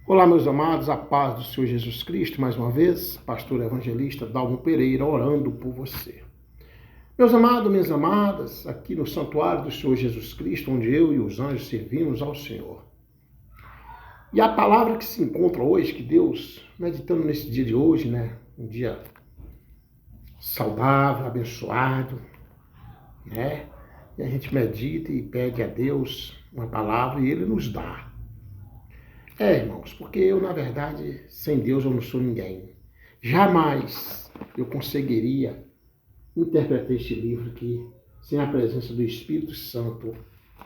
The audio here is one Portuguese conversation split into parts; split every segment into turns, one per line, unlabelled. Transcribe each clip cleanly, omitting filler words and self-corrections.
Olá, meus amados, a paz do Senhor Jesus Cristo, mais uma vez, pastor evangelista Dalmo Pereira, orando por você. Meus amados, minhas amadas, aqui no santuário do Senhor Jesus Cristo, onde eu e os anjos servimos ao Senhor. E a palavra que se encontra hoje, que Deus, meditando nesse dia de hoje, um dia saudável, abençoado, e a gente medita e pede a Deus uma palavra e Ele nos dá. Irmãos, porque eu, na verdade, sem Deus eu não sou ninguém. Jamais eu conseguiria interpretar este livro aqui sem a presença do Espírito Santo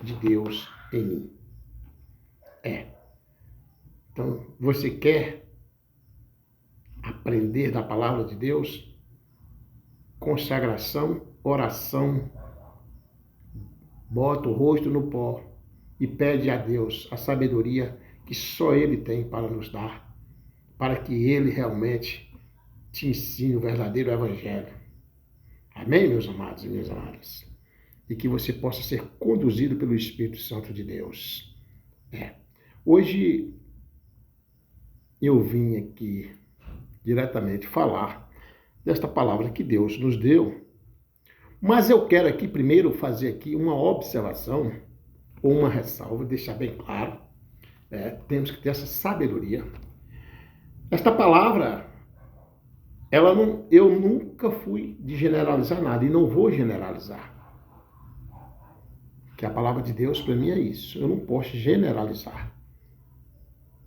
de Deus em mim. Então, você quer aprender da palavra de Deus? Consagração, oração, bota o rosto no pó e pede a Deus a sabedoria que só Ele tem para nos dar, para que Ele realmente te ensine o verdadeiro Evangelho. Amém, meus amados e minhas amadas? E que você possa ser conduzido pelo Espírito Santo de Deus. Hoje eu vim aqui diretamente falar desta palavra que Deus nos deu, mas eu quero aqui primeiro fazer aqui uma observação ou uma ressalva, deixar bem claro. Temos que ter essa sabedoria. Esta palavra, eu nunca fui de generalizar nada e não vou generalizar. Que a palavra de Deus para mim é isso. Eu não posso generalizar.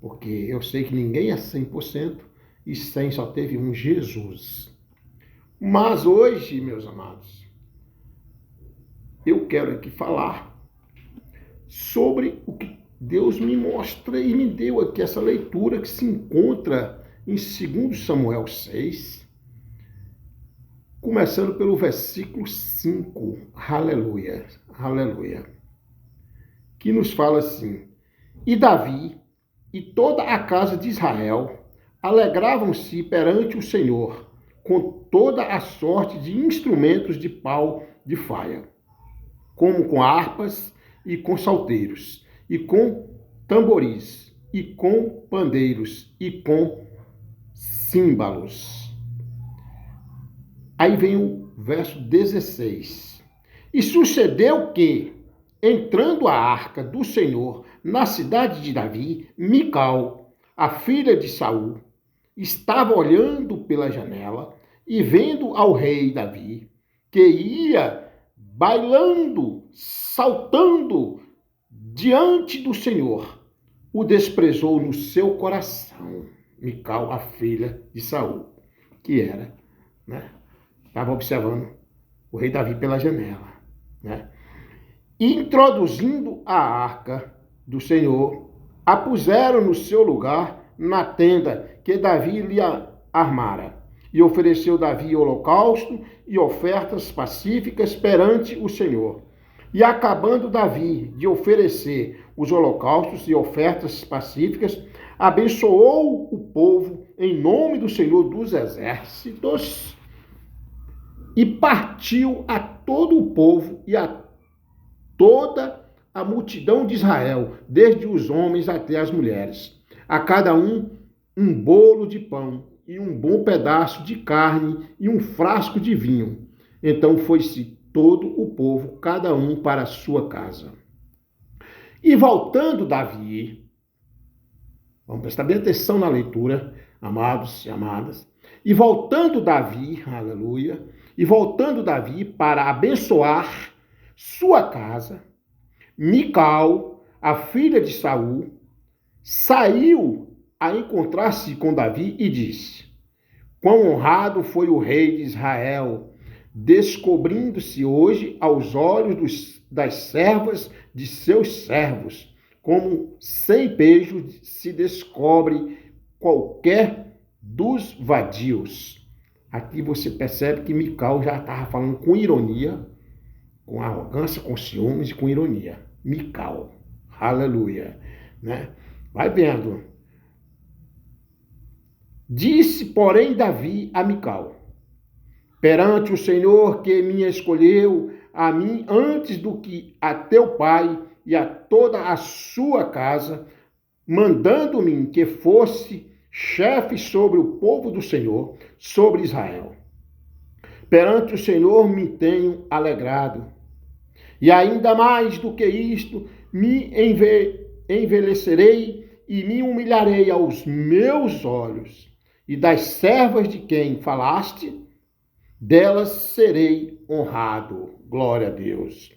Porque eu sei que ninguém é 100% e 100 só teve um Jesus. Mas hoje, meus amados, eu quero aqui falar sobre o que Deus me mostra e me deu aqui essa leitura que se encontra em 2 Samuel 6, começando pelo versículo 5, aleluia, aleluia, que nos fala assim: E Davi e toda a casa de Israel alegravam-se perante o Senhor com toda a sorte de instrumentos de pau de faia, como com harpas e com salteiros, e com tamboris, e com pandeiros, e com símbalos. Aí vem o verso 16. E sucedeu que, entrando a arca do Senhor na cidade de Davi, Mical, a filha de Saul, estava olhando pela janela e vendo ao rei Davi, que ia bailando, saltando diante do Senhor, o desprezou no seu coração. Mical, a filha de Saul, que estava observando o rei Davi pela janela, Introduzindo a arca do Senhor, a puseram no seu lugar na tenda que Davi lhe armara. E ofereceu Davi holocausto e ofertas pacíficas perante o Senhor. E acabando Davi de oferecer os holocaustos e ofertas pacíficas, abençoou o povo em nome do Senhor dos Exércitos e partiu a todo o povo e a toda a multidão de Israel, desde os homens até as mulheres, a cada um bolo de pão e um bom pedaço de carne e um frasco de vinho. Então foi-se todo o povo, cada um para a sua casa. E voltando Davi, vamos prestar bem atenção na leitura, amados e amadas, e voltando Davi, aleluia, e voltando Davi para abençoar sua casa, Mical, a filha de Saul, saiu a encontrar-se com Davi e disse: Quão honrado foi o rei de Israel, descobrindo-se hoje aos olhos das servas de seus servos, como sem pejo se descobre qualquer dos vadios. Aqui você percebe que Mical já estava falando com ironia, com arrogância, com ciúmes e com ironia. Mical, aleluia, Vai vendo. Disse, porém, Davi a Mical: perante o Senhor que me escolheu a mim antes do que a teu pai e a toda a sua casa, mandando-me que fosse chefe sobre o povo do Senhor, sobre Israel. Perante o Senhor me tenho alegrado, e ainda mais do que isto, me envelhecerei e me humilharei aos meus olhos, e das servas de quem falaste, delas serei honrado. Glória a Deus.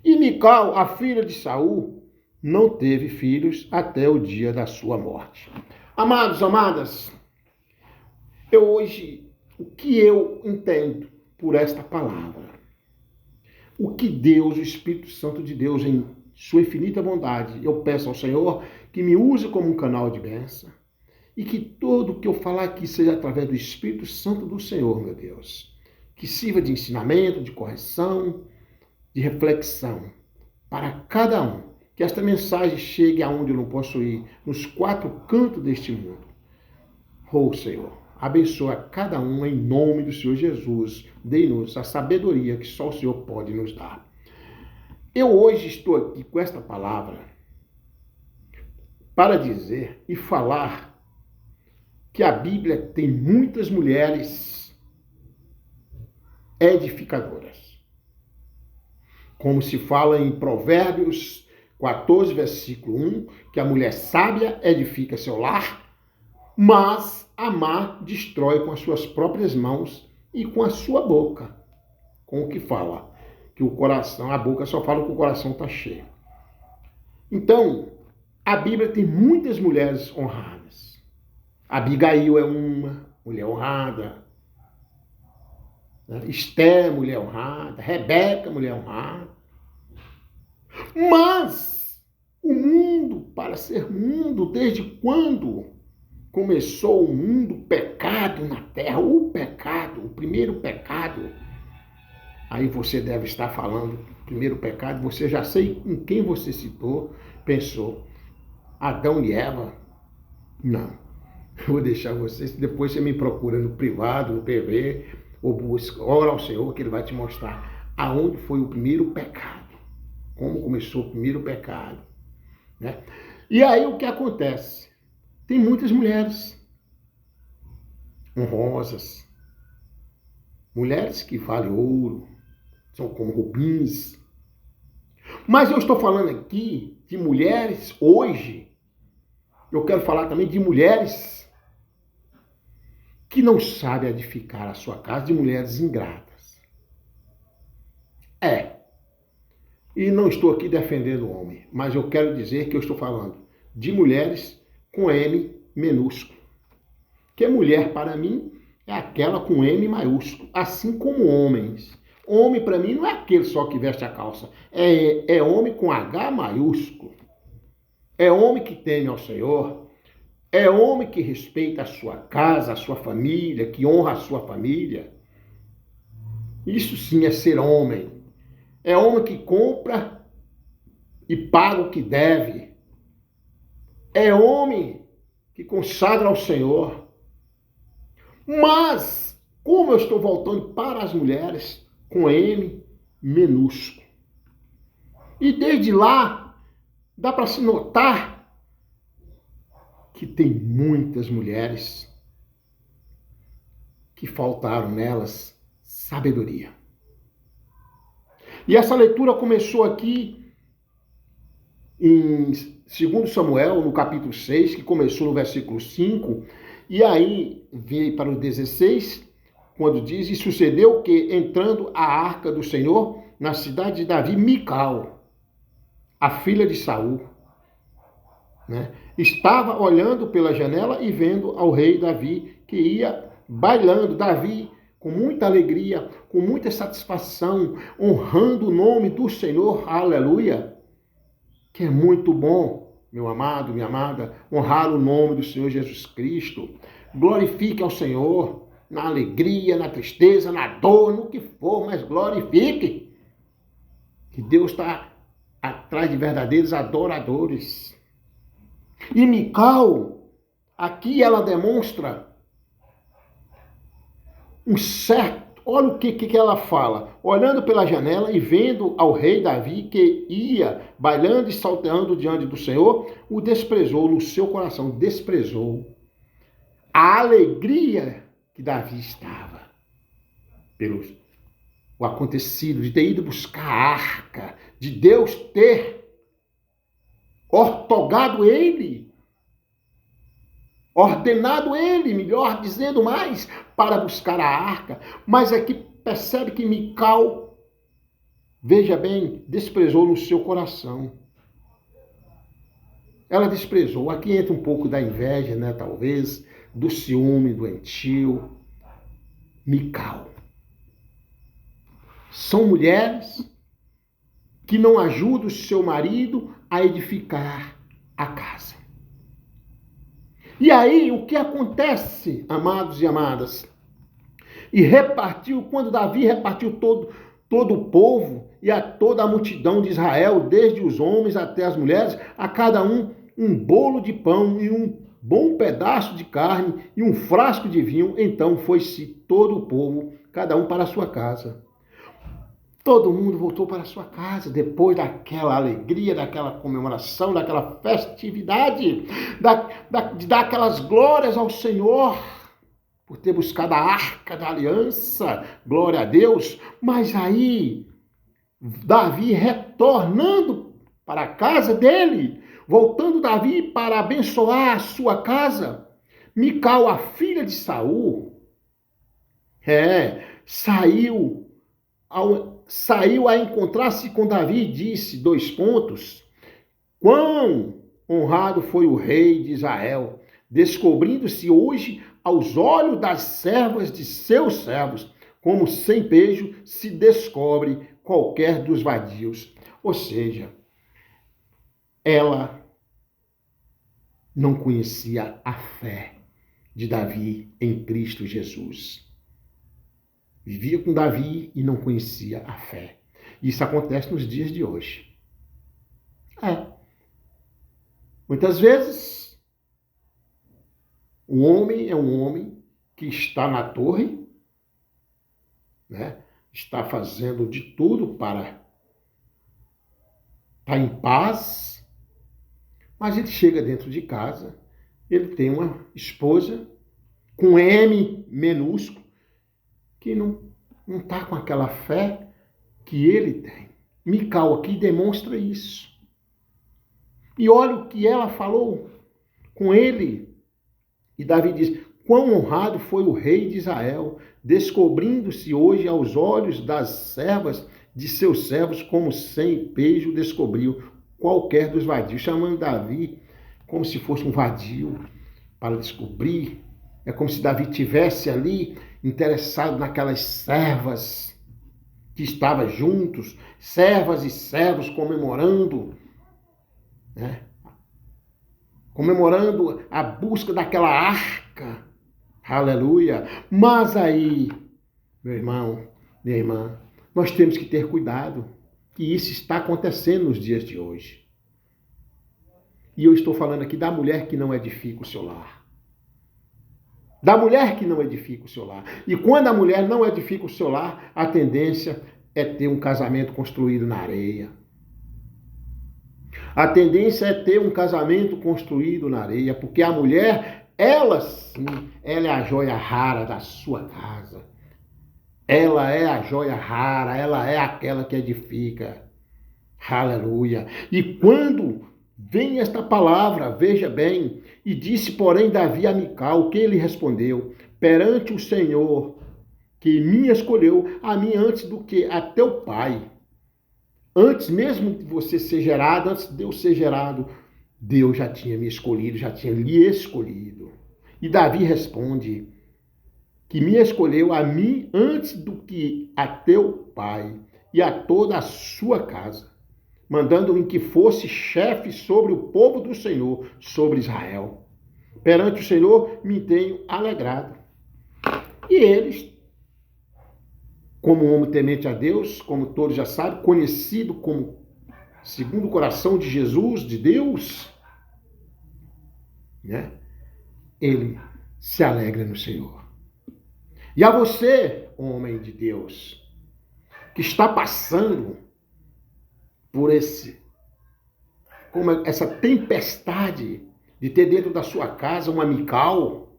E Mical, a filha de Saul, não teve filhos até o dia da sua morte. Amados, amadas, o que eu entendo por esta palavra? O que Deus, o Espírito Santo de Deus, em sua infinita bondade, eu peço ao Senhor que me use como um canal de bênção e que tudo o que eu falar aqui seja através do Espírito Santo do Senhor, meu Deus. Que sirva de ensinamento, de correção, de reflexão para cada um. Que esta mensagem chegue aonde eu não posso ir, nos 4 cantos deste mundo. Oh, Senhor, abençoa cada um em nome do Senhor Jesus. Dê-nos a sabedoria que só o Senhor pode nos dar. Eu hoje estou aqui com esta palavra para dizer e falar que a Bíblia tem muitas mulheres edificadoras. Como se fala em Provérbios 14, versículo 1, que a mulher sábia edifica seu lar, mas a má destrói com as suas próprias mãos e com a sua boca. Com o que fala? Que o coração, a boca só fala que o coração está cheio. Então, a Bíblia tem muitas mulheres honradas. Abigail é uma mulher honrada. Esté, mulher honrada. Rebeca, mulher honrada. Mas o mundo, para ser mundo, desde quando começou o mundo, pecado na terra, o pecado, o primeiro pecado. Aí você deve estar falando, primeiro pecado, você já sei em quem você citou, pensou, Adão e Eva? Não. Eu vou deixar você, depois você me procura no privado, no PV, ou busca, ora ao Senhor que Ele vai te mostrar aonde foi o primeiro pecado. Como começou o primeiro pecado. Né? E aí o que acontece? Tem muitas mulheres honrosas, mulheres que valem ouro, são como rubins. Mas eu estou falando aqui de mulheres hoje, eu quero falar também de mulheres que não sabem edificar a sua casa, de mulheres ingratas. E não estou aqui defendendo o homem, mas eu quero dizer que eu estou falando de mulheres com M minúsculo. Que mulher, para mim, é aquela com M maiúsculo, assim como homens. Homem, para mim, não é aquele só que veste a calça. É homem com H maiúsculo. É homem que teme ao Senhor. É homem que respeita a sua casa, a sua família, que honra a sua família. Isso sim é ser homem. É homem que compra e paga o que deve. É homem que consagra ao Senhor. Mas, como eu estou voltando para as mulheres, com M minúsculo. E desde lá, dá para se notar que tem muitas mulheres que faltaram nelas sabedoria. E essa leitura começou aqui em 2 Samuel, no capítulo 6, que começou no versículo 5, e aí veio para o 16, quando diz, e sucedeu que, entrando a arca do Senhor na cidade de Davi, Mical, a filha de Saul, né, estava olhando pela janela e vendo ao rei Davi, que ia bailando. Davi, com muita alegria, com muita satisfação, honrando o nome do Senhor, aleluia, que é muito bom, meu amado, minha amada, honrar o nome do Senhor Jesus Cristo. Glorifique ao Senhor na alegria, na tristeza, na dor, no que for, mas glorifique. Que Deus está atrás de verdadeiros adoradores. E Mical, aqui ela demonstra um certo olha o que ela fala. Olhando pela janela e vendo ao rei Davi que ia bailando e salteando diante do Senhor, o desprezou no seu coração, desprezou a alegria que Davi estava pelo o acontecido, de ter ido buscar a arca, de Deus ter ortogado ele, ordenado ele, melhor dizendo mais, para buscar a arca. Mas aqui percebe que Mical, veja bem, desprezou no seu coração. Ela desprezou. Aqui entra um pouco da inveja, né? Talvez, do ciúme doentio. Mical. São mulheres que não ajudam o seu marido a edificar a casa. E aí, o que acontece, amados e amadas? E repartiu, quando Davi repartiu todo o povo e a toda a multidão de Israel, desde os homens até as mulheres, a cada um bolo de pão e um bom pedaço de carne e um frasco de vinho. Então foi-se todo o povo, cada um para a sua casa. Todo mundo voltou para a sua casa depois daquela alegria, daquela comemoração, daquela festividade, de dar aquelas glórias ao Senhor por ter buscado a arca da aliança, glória a Deus. Mas aí, Davi retornando para a casa dele, voltando Davi para abençoar a sua casa, Mical, a filha de Saul, saiu a encontrar-se com Davi e disse, : quão honrado foi o rei de Israel, descobrindo-se hoje aos olhos das servas de seus servos, como sem pejo se descobre qualquer dos vadios. Ou seja, ela não conhecia a fé de Davi em Cristo Jesus. Vivia com Davi e não conhecia a fé. Isso acontece nos dias de hoje. Muitas vezes, o homem é um homem que está na torre, né? Está fazendo de tudo para estar em paz, mas ele chega dentro de casa, ele tem uma esposa com M minúsculo, que não está com aquela fé que ele tem. Mical aqui demonstra isso. E olha o que ela falou com ele. E Davi diz, quão honrado foi o rei de Israel, descobrindo-se hoje aos olhos das servas de seus servos, como sem pejo descobriu qualquer dos vadios. Chamando Davi como se fosse um vadio para descobrir. É como se Davi tivesse ali interessado naquelas servas que estavam juntos, servas e servos comemorando, né? Comemorando a busca daquela arca. Aleluia! Mas aí, meu irmão, minha irmã, nós temos que ter cuidado, que isso está acontecendo nos dias de hoje. E eu estou falando aqui da mulher que não edifica o seu lar. Da mulher que não edifica o seu lar. E quando a mulher não edifica o seu lar, a tendência é ter um casamento construído na areia. A tendência é ter um casamento construído na areia, porque a mulher, ela sim, ela é a joia rara da sua casa. Ela é a joia rara, ela é aquela que edifica. Aleluia. E quando vem esta palavra, veja bem, e disse, porém, Davi a Mical, que ele respondeu, perante o Senhor, que me escolheu a mim antes do que a teu pai. Antes mesmo de você ser gerado, antes de eu ser gerado, Deus já tinha me escolhido, já tinha lhe escolhido. E Davi responde, que me escolheu a mim antes do que a teu pai e a toda a sua casa, mandando-me que fosse chefe sobre o povo do Senhor, sobre Israel. Perante o Senhor me tenho alegrado. E eles, como um homem temente a Deus, como todos já sabem, conhecido como segundo o coração de Jesus, de Deus, né? Ele se alegra no Senhor. E a você, homem de Deus, que está passando por essa tempestade de ter dentro da sua casa uma Mical,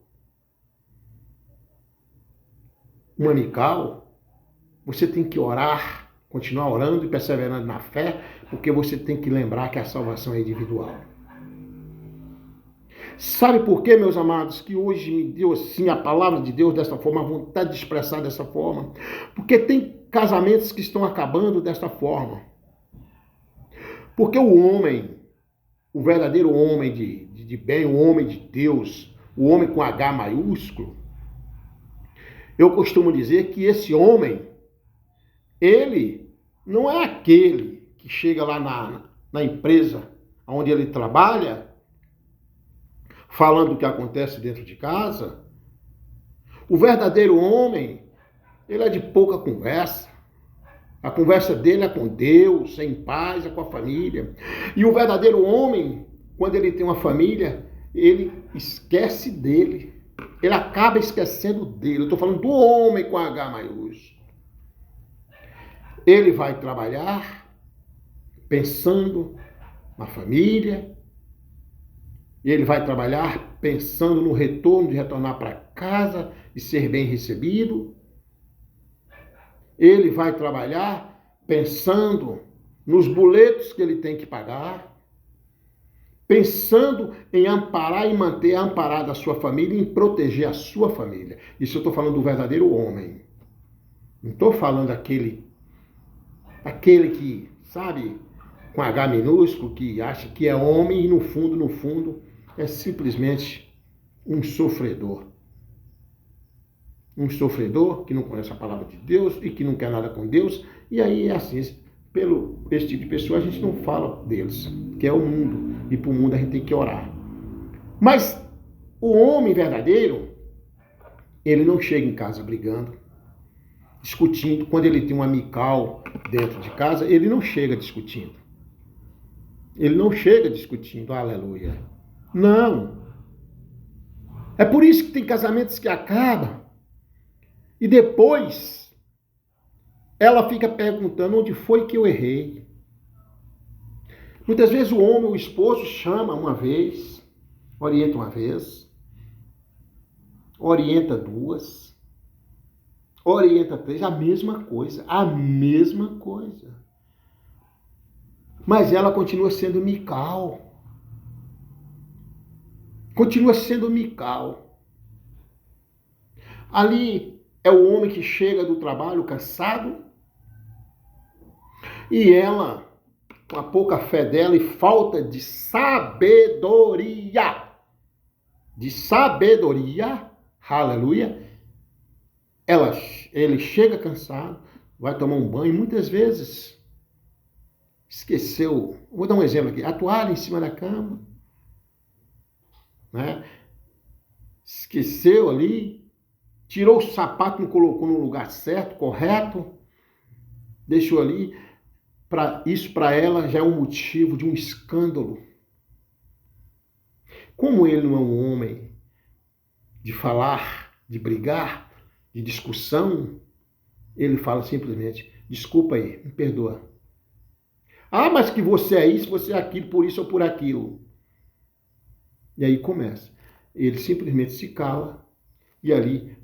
você tem que orar, continuar orando e perseverando na fé, porque você tem que lembrar que a salvação é individual. Sabe por quê, meus amados, que hoje me deu assim a palavra de Deus dessa forma, a vontade de expressar dessa forma? Porque tem casamentos que estão acabando desta forma. Porque o homem, o verdadeiro homem de bem, o homem de Deus, o homem com H maiúsculo, eu costumo dizer que esse homem, ele não é aquele que chega lá na empresa onde ele trabalha, falando o que acontece dentro de casa. O verdadeiro homem, ele é de pouca conversa. A conversa dele é com Deus, é em paz, é com a família. E o verdadeiro homem, quando ele tem uma família, ele esquece dele. Ele acaba esquecendo dele. Eu estou falando do homem com H maiúsculo. Ele vai trabalhar pensando na família. Ele vai trabalhar pensando no retorno, de retornar para casa e ser bem recebido. Ele vai trabalhar pensando nos boletos que ele tem que pagar, pensando em amparar e manter amparada a sua família e em proteger a sua família. Isso eu estou falando do verdadeiro homem. Não estou falando aquele que, sabe, com H minúsculo, que acha que é homem e no fundo, é simplesmente um sofredor. Um sofredor que não conhece a palavra de Deus e que não quer nada com Deus. E aí é assim, esse tipo de pessoa a gente não fala deles, que é o mundo. E para o mundo a gente tem que orar. Mas o homem verdadeiro, ele não chega em casa brigando, discutindo. Quando ele tem uma Mical dentro de casa, ele não chega discutindo. Ele não chega discutindo, aleluia. Não. É por isso que tem casamentos que acabam e depois ela fica perguntando onde foi que eu errei. Muitas vezes o homem, o esposo, chama uma vez, orienta uma vez, orienta duas, orienta três, a mesma coisa. Mas ela continua sendo Mical. Continua sendo Mical. Ali é o homem que chega do trabalho cansado e ela, com a pouca fé dela e falta de sabedoria, aleluia, ele chega cansado, vai tomar um banho, muitas vezes esqueceu, vou dar um exemplo aqui, a toalha em cima da cama, né? Esqueceu ali, tirou o sapato, não colocou no lugar certo, correto, deixou ali. Isso para ela já é um motivo de um escândalo. Como ele não é um homem de falar, de brigar, de discussão, ele fala simplesmente, desculpa aí, me perdoa. Ah, mas que você é isso, você é aquilo, por isso ou por aquilo. E aí começa. Ele simplesmente se cala e ali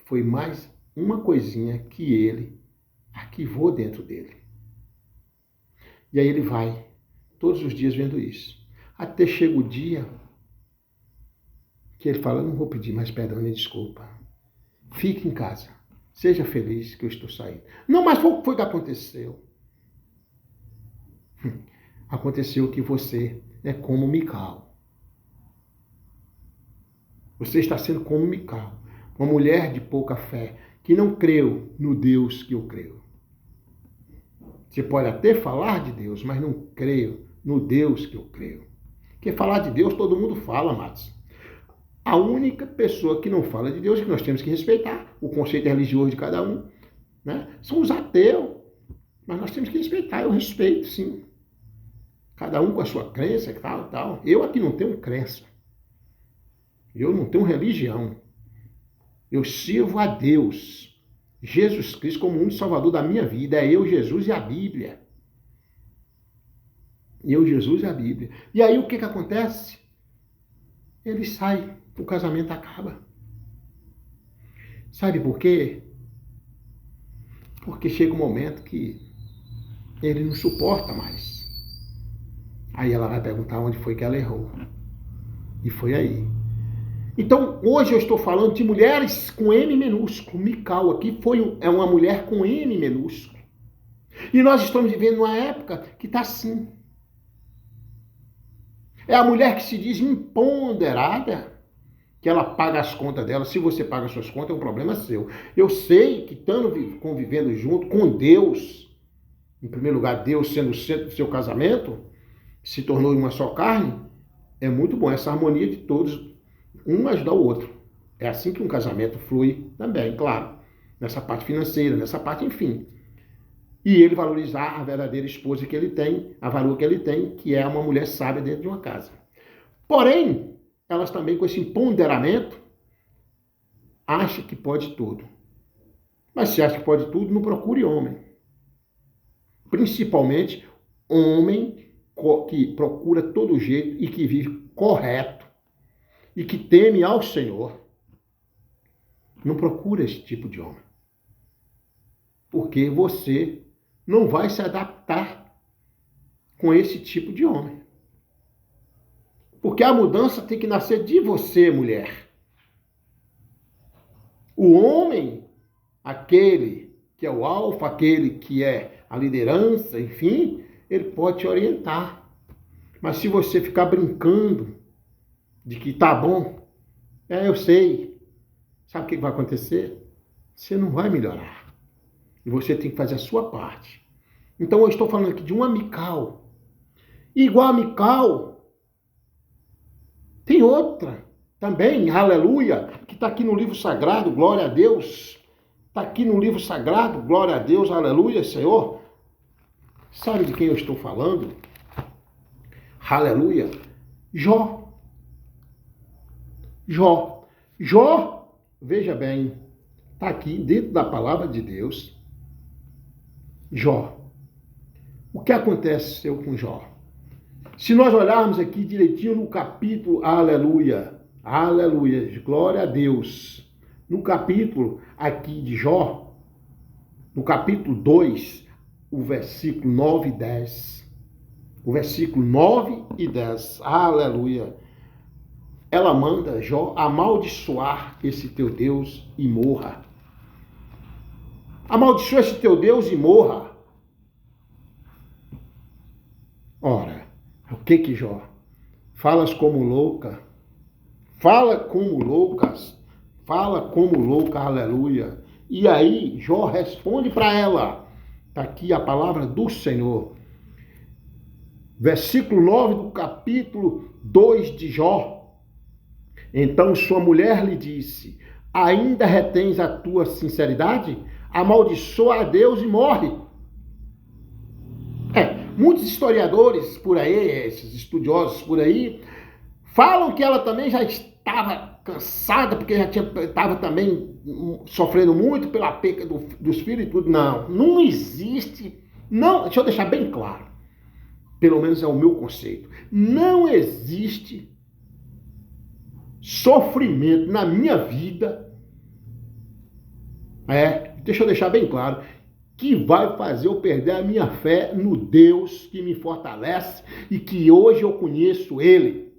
foi mais uma coisinha que ele arquivou dentro dele. E aí ele vai todos os dias vendo isso. Até chega o dia que ele fala, não vou pedir mais perdão nem desculpa. Fique em casa. Seja feliz que eu estou saindo. Não, mas foi o que aconteceu. Aconteceu que você é como Mical. Você está sendo como Mical, uma mulher de pouca fé, que não creu no Deus que eu creio. Você pode até falar de Deus, mas não creio no Deus que eu creio. Porque falar de Deus todo mundo fala, amados. A única pessoa que não fala de Deus, que nós temos que respeitar o conceito religioso de cada um, né? São os ateus. Mas nós temos que respeitar, eu respeito, sim. Cada um com a sua crença, tal. Eu aqui não tenho crença. Eu não tenho religião. Eu sirvo a Deus. Jesus Cristo como único salvador da minha vida. É eu, Jesus e a Bíblia. Eu, Jesus e a Bíblia. E aí o que acontece? Ele sai, o casamento acaba. Sabe por quê? Porque chega um momento que ele não suporta mais. Aí ela vai perguntar onde foi que ela errou. E foi aí. Então, hoje eu estou falando de mulheres com M minúsculo. Mical aqui é uma mulher com M minúsculo. E nós estamos vivendo uma época que está assim. É a mulher que se diz empoderada, que ela paga as contas dela. Se você paga as suas contas, é um problema seu. Eu sei que estando convivendo junto com Deus, em primeiro lugar, Deus sendo o centro do seu casamento, se tornou uma só carne, é muito bom essa harmonia de todos, um ajudar o outro. É assim que um casamento flui também, claro. Nessa parte financeira, nessa parte, enfim. E ele valorizar a verdadeira esposa que ele tem, a valor que ele tem, que é uma mulher sábia dentro de uma casa. Porém, elas também, com esse empoderamento, acham que pode tudo. Mas se acha que pode tudo, não procure homem. Principalmente homem que procura todo jeito e que vive correto e que teme ao Senhor. Não procura esse tipo de homem. Porque você não vai se adaptar com esse tipo de homem. Porque a mudança tem que nascer de você, mulher. O homem, aquele que é o alfa, aquele que é a liderança, enfim, ele pode te orientar. Mas se você ficar brincando de que tá bom, eu sei, sabe o que vai acontecer? Você não vai melhorar. E você tem que fazer a sua parte. Então eu estou falando aqui de uma Mical. Igual a Mical, tem outra também, aleluia, que está aqui no livro sagrado, glória a Deus. Está aqui no livro sagrado, glória a Deus, aleluia, Senhor. Sabe de quem eu estou falando? Aleluia. Jó. Jó. Jó, veja bem, está aqui dentro da palavra de Deus. Jó. O que aconteceu com Jó? Se nós olharmos aqui direitinho no capítulo, aleluia, aleluia, glória a Deus, no capítulo aqui de Jó, no capítulo 2, o versículo 9 e 10, o versículo 9 e 10, aleluia, ela manda Jó amaldiçoar esse teu Deus e morra. Amaldiçoa esse teu Deus e morra. Ora, o que Jó? Falas como louca. Fala como loucas. Fala como louca, aleluia. E aí Jó responde para ela. Está aqui a palavra do Senhor. Versículo 9 do capítulo 2 de Jó. Então sua mulher lhe disse: ainda retens a tua sinceridade? Amaldiçoa a Deus e morre. Muitos historiadores por aí, esses estudiosos por aí, falam que ela também já estava cansada, porque já estava também sofrendo muito pela perca dos filhos e tudo. Não existe, não, deixa eu deixar bem claro, pelo menos é o meu conceito, não existe sofrimento na minha vida, deixa eu deixar bem claro, que vai fazer eu perder a minha fé no Deus que me fortalece e que hoje eu conheço Ele.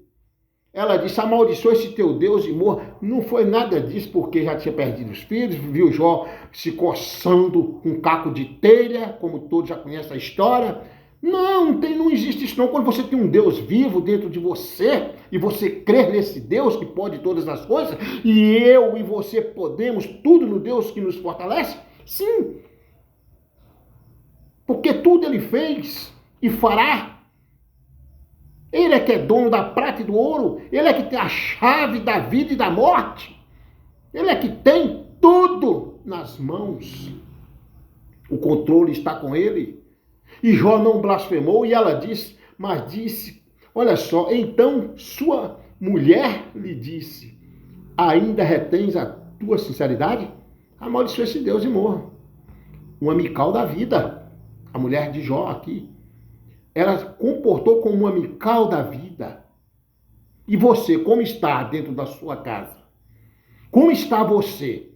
Ela disse: amaldiçoa esse teu Deus e morra. Não foi nada disso, porque já tinha perdido os filhos, viu Jó se coçando com um caco de telha, como todos já conhecem a história. Não existe isso não. Quando você tem um Deus vivo dentro de você, e você crê nesse Deus que pode todas as coisas, e eu e você podemos tudo no Deus que nos fortalece, sim. Porque tudo ele fez e fará. Ele é que é dono da prata e do ouro. Ele é que tem a chave da vida e da morte. Ele é que tem tudo nas mãos. O controle está com ele. E Jó não blasfemou e ela disse, olha só, então sua mulher lhe disse: ainda retens a tua sinceridade? amaldiçoe esse Deus e morra. Uma Mical da vida, a mulher de Jó aqui, ela comportou como uma Mical da vida. E você, como está dentro da sua casa? Como está você?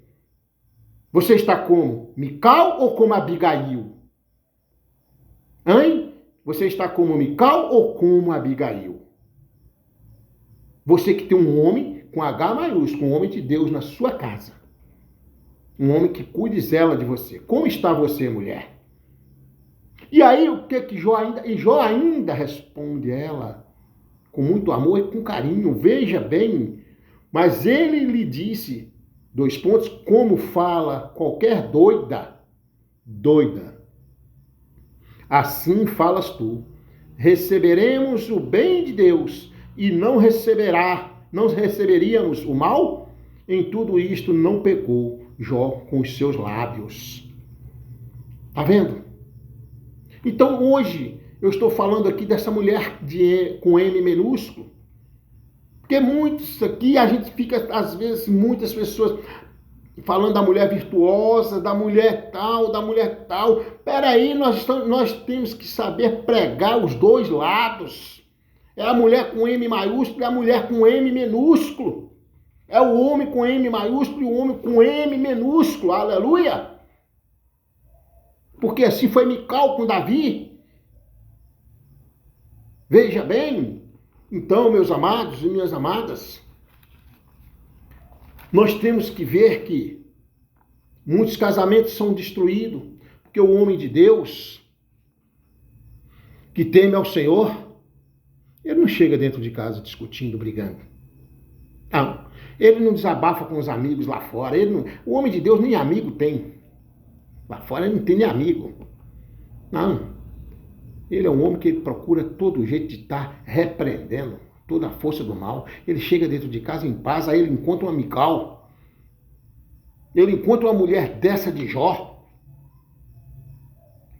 Você está como Mical ou como Abigail? Hein? Você está como Mical ou como Abigail? Você que tem um homem com H maiúsculo, um homem de Deus na sua casa. Um homem que cuide e zela de você. Como está você, mulher? E aí, o que Jó ainda... E Jó ainda responde ela com muito amor e com carinho. Veja bem, mas ele lhe disse, dois pontos, como fala qualquer doida. Assim falas tu. Receberemos o bem de Deus e não receberíamos o mal? Em tudo isto não pecou Jó com os seus lábios. Tá vendo? Então hoje eu estou falando aqui dessa mulher com M minúsculo. Porque muitos aqui, a gente fica, às vezes, muitas pessoas falando da mulher virtuosa, da mulher tal, da mulher tal. Peraí, nós temos que saber pregar os dois lados. É a mulher com M maiúsculo e a mulher com M minúsculo. É o homem com M maiúsculo e o homem com M minúsculo. Aleluia! Porque assim foi Mical com Davi. Veja bem. Então, meus amados e minhas amadas, nós temos que ver que muitos casamentos são destruídos porque o homem de Deus, que teme ao Senhor, ele não chega dentro de casa discutindo, brigando. Não. Ele não desabafa com os amigos lá fora. O homem de Deus nem amigo tem. Lá fora ele não tem nem amigo. Não. Ele é um homem que procura todo jeito de estar repreendendo toda a força do mal. Ele chega dentro de casa em paz, aí ele encontra uma Mical. Ele encontra uma mulher dessa de Jó.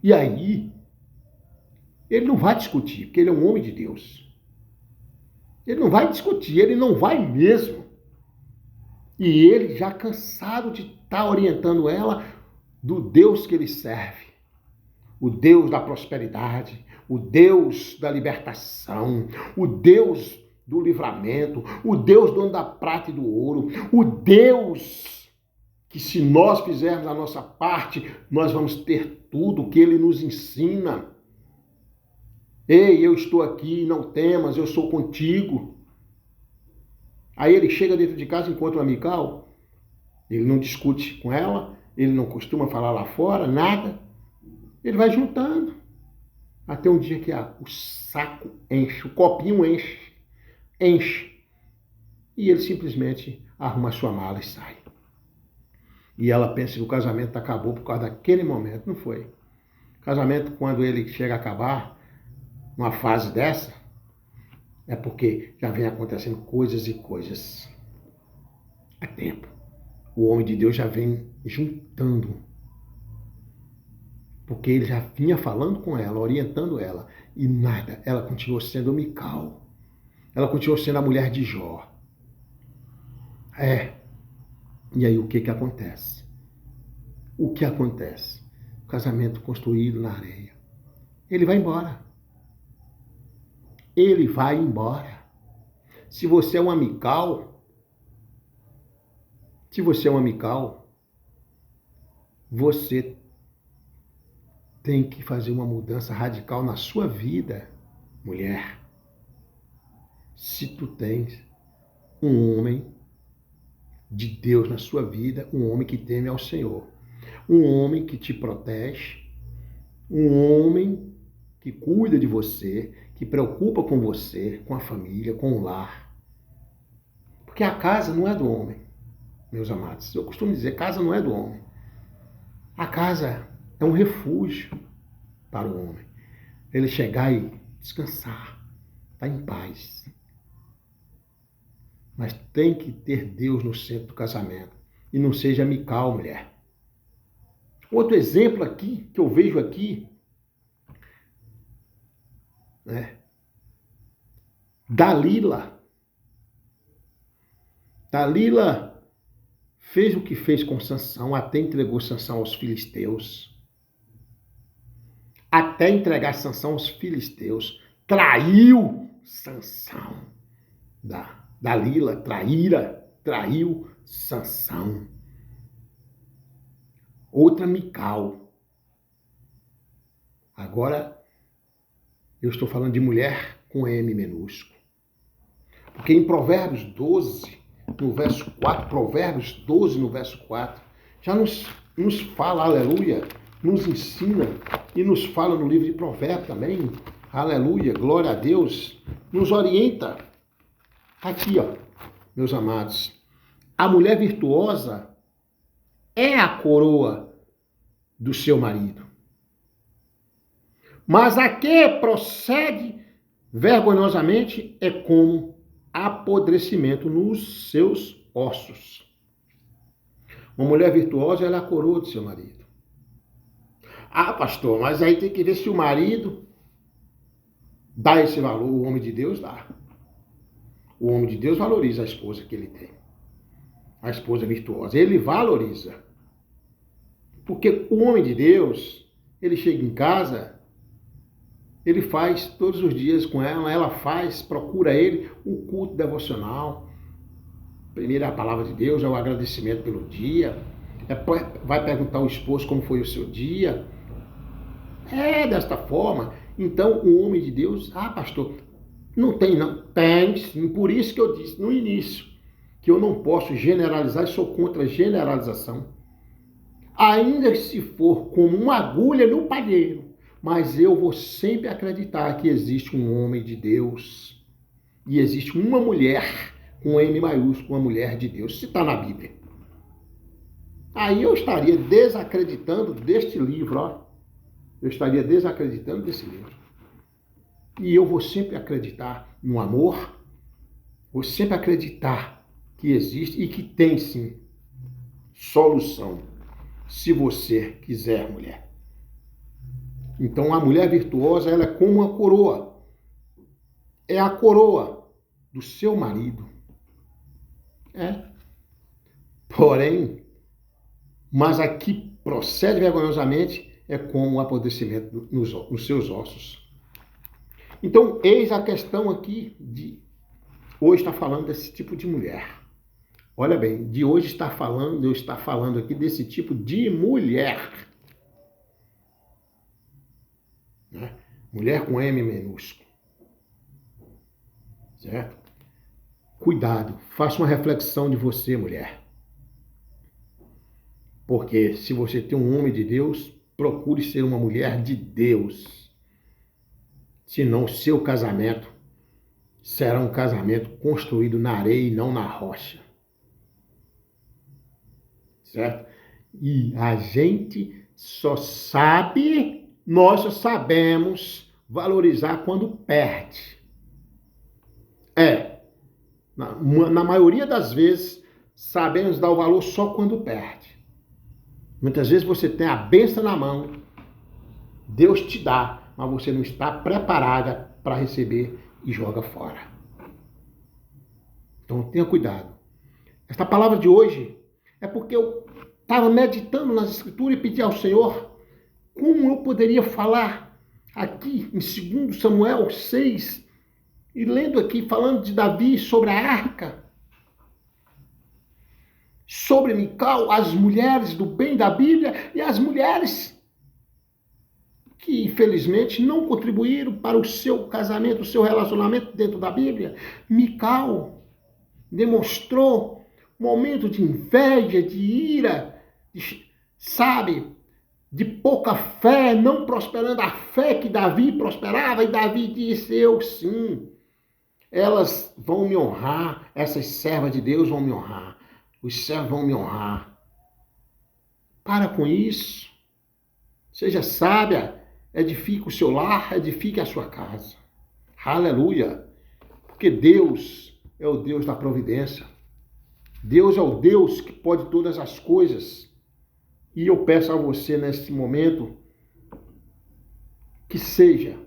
E aí, ele não vai discutir, porque ele é um homem de Deus. Ele não vai discutir, ele não vai mesmo. E ele já cansado de estar orientando ela do Deus que ele serve. O Deus da prosperidade, o Deus da libertação, o Deus do livramento, o Deus dono da prata e do ouro, o Deus que se nós fizermos a nossa parte, nós vamos ter tudo o que ele nos ensina. Ei, eu estou aqui, não temas, eu sou contigo. Aí ele chega dentro de casa e encontra uma Mical, ele não discute com ela, ele não costuma falar lá fora, nada. Ele vai juntando. Até um dia que o saco enche, o copinho enche. E ele simplesmente arruma a sua mala e sai. E ela pensa que o casamento acabou por causa daquele momento. Não foi. O casamento, quando ele chega a acabar, numa fase dessa, é porque já vem acontecendo coisas e coisas. Há tempo. O homem de Deus já vem juntando. Porque ele já vinha falando com ela, orientando ela. E nada, ela continuou sendo Mical. Ela continuou sendo a mulher de Jó. E aí o que acontece? O que acontece? O casamento construído na areia. Ele vai embora. Ele vai embora. Se você é uma Mical, você tem que fazer uma mudança radical na sua vida, mulher. Se tu tens um homem de Deus na sua vida, um homem que teme ao Senhor, um homem que te protege, um homem que cuida de você, que preocupa com você, com a família, com o lar. Porque a casa não é do homem, meus amados. Eu costumo dizer, casa não é do homem. A casa é um refúgio para o homem. Ele chegar e descansar, estar em paz. Mas tem que ter Deus no centro do casamento. E não seja Mical, mulher. Outro exemplo aqui, que eu vejo aqui, né? Dalila fez o que fez com Sansão, até entregou Sansão aos filisteus. Até entregar Sansão aos filisteus. Traiu Sansão. Dalila, traiu Sansão. Outra Mical. Agora, eu estou falando de mulher com M minúsculo. Porque em Provérbios 12, no verso 4, Provérbios 12, no verso 4, já nos fala, aleluia, nos ensina e nos fala no livro de Provérbios também, aleluia, glória a Deus, nos orienta. Aqui, ó, meus amados, a mulher virtuosa é a coroa do seu marido. Mas a que procede vergonhosamente é como apodrecimento nos seus ossos. Uma mulher virtuosa, ela é a coroa do seu marido. Ah, pastor, mas aí tem que ver se o marido dá esse valor. O homem de Deus dá. O homem de Deus valoriza a esposa que ele tem. A esposa virtuosa. Ele valoriza. Porque o homem de Deus, ele chega em casa, ele faz todos os dias com ela procura ele o culto devocional. Primeiro é a palavra de Deus, é o agradecimento pelo dia. Vai perguntar ao esposo como foi o seu dia. É desta forma. Então, o homem de Deus, pastor, não tem não. Tem sim, por isso que eu disse no início, que eu não posso generalizar e sou contra a generalização. Ainda se for como uma agulha no palheiro, mas eu vou sempre acreditar que existe um homem de Deus e existe uma mulher com M maiúsculo, uma mulher de Deus, se está na Bíblia. Aí eu estaria desacreditando deste livro, ó. Eu estaria desacreditando desse livro. E eu vou sempre acreditar no amor, vou sempre acreditar que existe e que tem sim solução, se você quiser, mulher. Então a mulher virtuosa, ela é como uma coroa. É a coroa do seu marido. Porém, mas aqui procede vergonhosamente é como o apodrecimento nos seus ossos. Então, eis a questão aqui de hoje está falando desse tipo de mulher. Olha bem, de hoje eu estou falando aqui desse tipo de mulher. Né? Mulher com M minúsculo. Certo? Cuidado, faça uma reflexão de você, mulher. Porque se você tem um homem de Deus, procure ser uma mulher de Deus. Senão o seu casamento será um casamento construído na areia e não na rocha. Certo? E a gente nós só sabemos valorizar quando perde. Na maioria das vezes, sabemos dar o valor só quando perde. Muitas vezes você tem a bênção na mão, Deus te dá, mas você não está preparada para receber e joga fora. Então tenha cuidado. Esta palavra de hoje é porque eu estava meditando nas Escrituras e pedi ao Senhor como eu poderia falar aqui em 2 Samuel 6, e lendo aqui, falando de Davi sobre a arca, sobre Mical, as mulheres do bem da Bíblia e as mulheres que, infelizmente, não contribuíram para o seu casamento, o seu relacionamento dentro da Bíblia. Mical demonstrou momento de inveja, de ira, de pouca fé, não prosperando a fé que Davi prosperava, e Davi disse, eu sim, elas vão me honrar, essas servas de Deus vão me honrar, os servos vão me honrar. Para com isso, seja sábia, edifique o seu lar, edifique a sua casa. Aleluia, porque Deus é o Deus da providência, Deus é o Deus que pode todas as coisas. E eu peço a você nesse momento que seja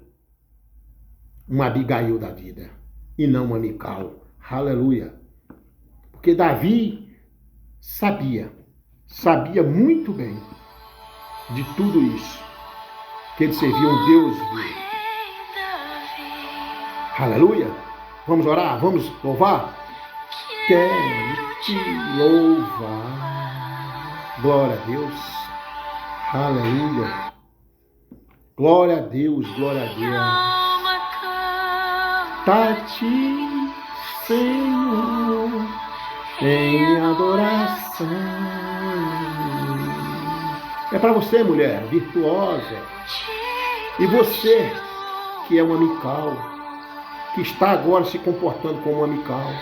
uma Abigail da vida e não uma Mical. Aleluia. Porque Davi sabia muito bem de tudo isso, que ele servia um Deus vivo. Aleluia! Vamos orar? Vamos louvar? Quero te louvar. Glória a Deus. Aleluia. Glória a Deus, glória a Deus. Tá-te, Senhor, em adoração. É para você, mulher virtuosa. E você, que é uma amical, que está agora se comportando como uma amical.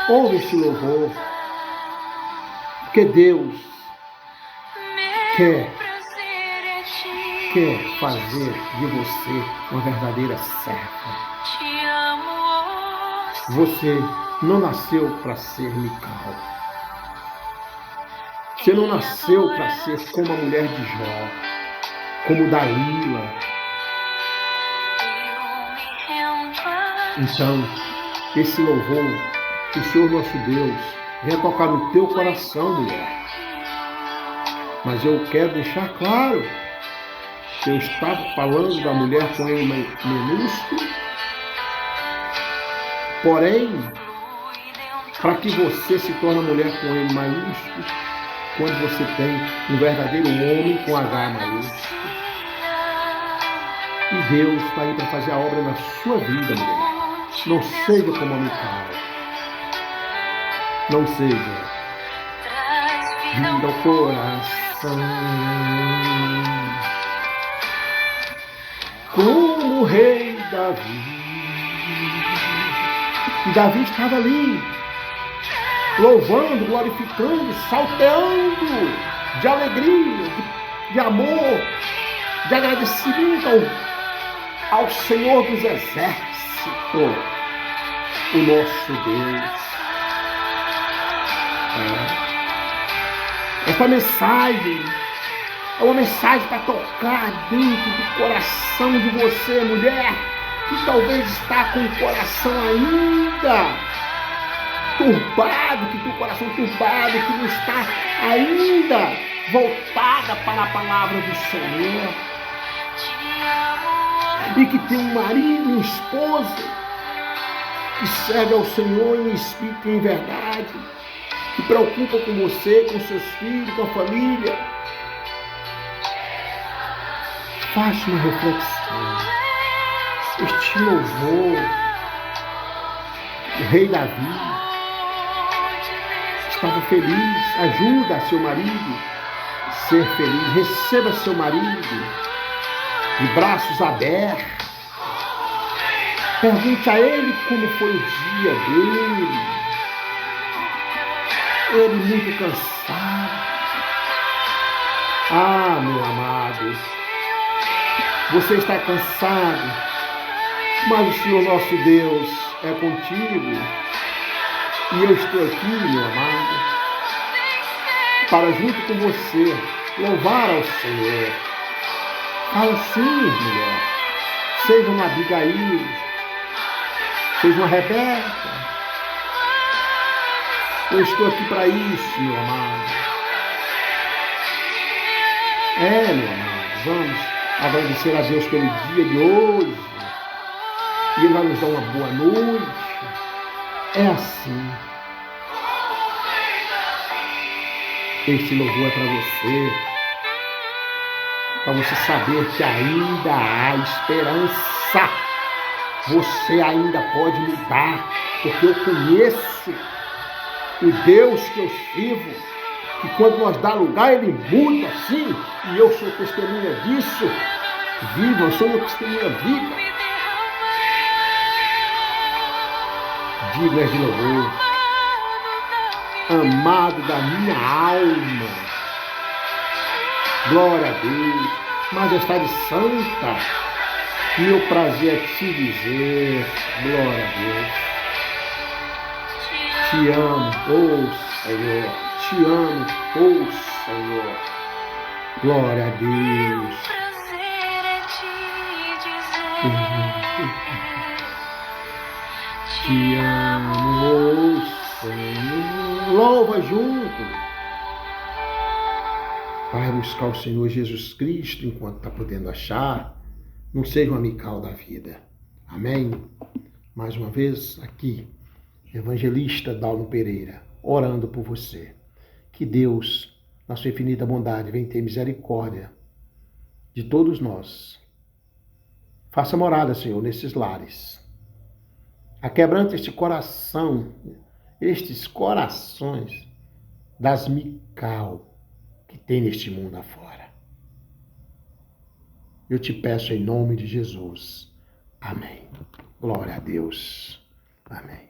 Ouve esse louvor, porque Deus quer fazer de você uma verdadeira serva. Você não nasceu para ser Mical. Você não nasceu para ser como a mulher de Jó, como Dalila. Então, esse louvor, que o Senhor nosso Deus venha tocar no teu coração, mulher. Mas eu quero deixar claro que eu estava falando da mulher com M minúsculo, porém, para que você se torne mulher com M maiúsculo, quando você tem um verdadeiro homem com H maiúsculo. E Deus está aí para fazer a obra na sua vida, mulher. Não seja como a Mical. Não seja. Vinda ao coração. Como o rei Davi. E Davi estava ali, louvando, glorificando, salteando de alegria, de amor, de agradecimento ao Senhor dos Exércitos, o nosso Deus. Esta mensagem é uma mensagem para tocar dentro do coração de você, mulher, que talvez está com o coração ainda turbado, que tem o coração turbado, que não está ainda voltada para a palavra do Senhor. E que tem um marido, uma esposa, que serve ao Senhor em espírito e em verdade, que preocupa com você, com seus filhos, com a família. Faça uma reflexão. Este louvor, o rei Davi estava feliz. Ajuda seu marido a ser feliz. Receba seu marido de braços abertos. Pergunte a ele como foi o dia dele. Ele muito cansado. Ah, meu amado, você está cansado, mas o Senhor nosso Deus é contigo. E eu estou aqui, meu amado, para junto com você louvar ao Senhor. Fala assim, mulher. Seja uma Abigail, seja uma Rebeca. Eu estou aqui para isso, meu amado. Meu amado, vamos agradecer a Deus pelo dia de hoje. E Ele vai nos dar uma boa noite. É assim. Este louvor é para você saber que ainda há esperança. Você ainda pode mudar, porque eu conheço o Deus que eu sirvo, que quando nós dá lugar, Ele muda, sim, e eu sou testemunha disso. Viva, eu sou uma testemunha viva. Dignas de louvor, amado da minha alma, glória a Deus, majestade santa, meu prazer é te dizer, glória a Deus, te amo, Senhor, te amo, Senhor, glória a Deus. Te amo, Senhor. louva junto. Vai buscar o Senhor Jesus Cristo enquanto está podendo achar. Não seja um amical da vida. Amém? Mais uma vez, aqui, evangelista Dalmo Pereira, orando por você. Que Deus, na sua infinita bondade, venha ter misericórdia de todos nós. Faça morada, Senhor, nesses lares. Aquebrante este coração, estes corações das mical que tem neste mundo afora. Eu te peço em nome de Jesus. Amém. Glória a Deus. Amém.